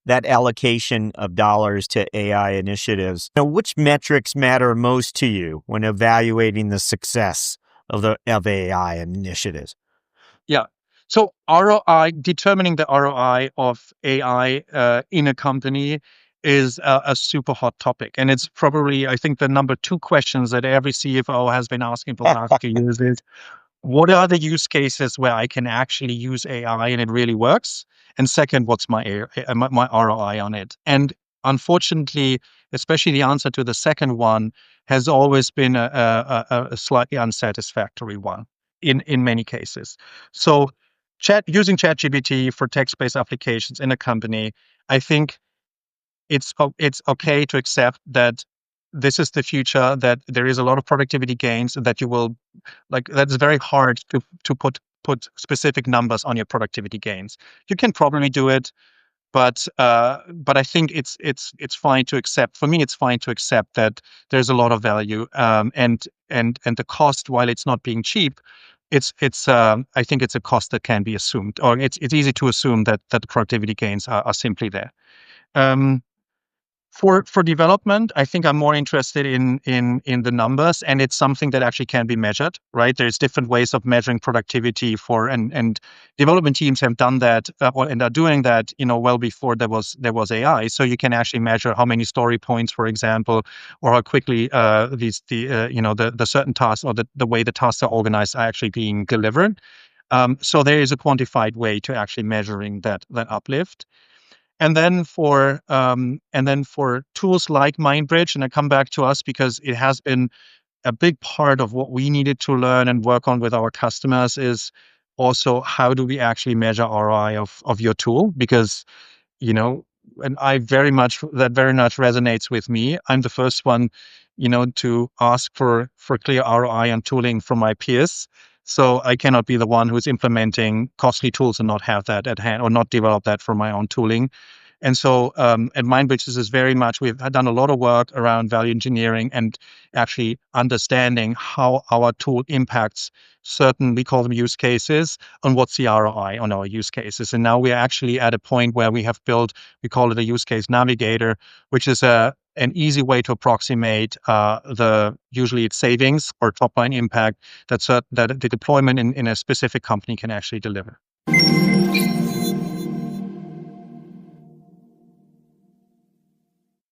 that allocation of dollars to AI initiatives. Now, which metrics matter most to you when evaluating the success of AI initiatives? Yeah. So ROI, determining the ROI of AI in a company is a super hot topic. And it's probably, I think, the number two questions that every CFO has been asking for the last few years is, what are the use cases where I can actually use AI and it really works? And second, what's my ROI on it? And unfortunately, especially the answer to the second one has always been a slightly unsatisfactory one in many cases. So using ChatGPT for text-based applications in a company, I think it's okay to accept that this is the future, that there is a lot of productivity gains, that you will that's very hard to put specific numbers on your productivity gains. You can probably do it, but I think it's fine to accept. For me, it's fine to accept that there's a lot of value, and the cost, while it's not being cheap, it's I think it's a cost that can be assumed, or it's easy to assume that the productivity gains are simply there. Um, for development, I think I'm more interested in the numbers, and it's something that actually can be measured, right? There's different ways of measuring productivity and development teams have done that, and are doing that, well before there was AI. So you can actually measure how many story points, for example, or how quickly the certain tasks, or the way the tasks are organized, are actually being delivered. So there is a quantified way to actually measuring that uplift. And then for tools like MindBridge, and I come back to us because it has been a big part of what we needed to learn and work on with our customers, is also how do we actually measure ROI of your tool? Because, and that very much resonates with me. I'm the first one, to ask for clear ROI on tooling from my peers. So I cannot be the one who's implementing costly tools and not have that at hand, or not develop that for my own tooling. And so at MindBridge, this is very much, we've done a lot of work around value engineering and actually understanding how our tool impacts certain, we call them use cases, and what's the ROI on our use cases. And now we're actually at a point where we have built, we call it a Use Case Navigator, which is an easy way to approximate usually it's savings or top line impact that the deployment in a specific company can actually deliver.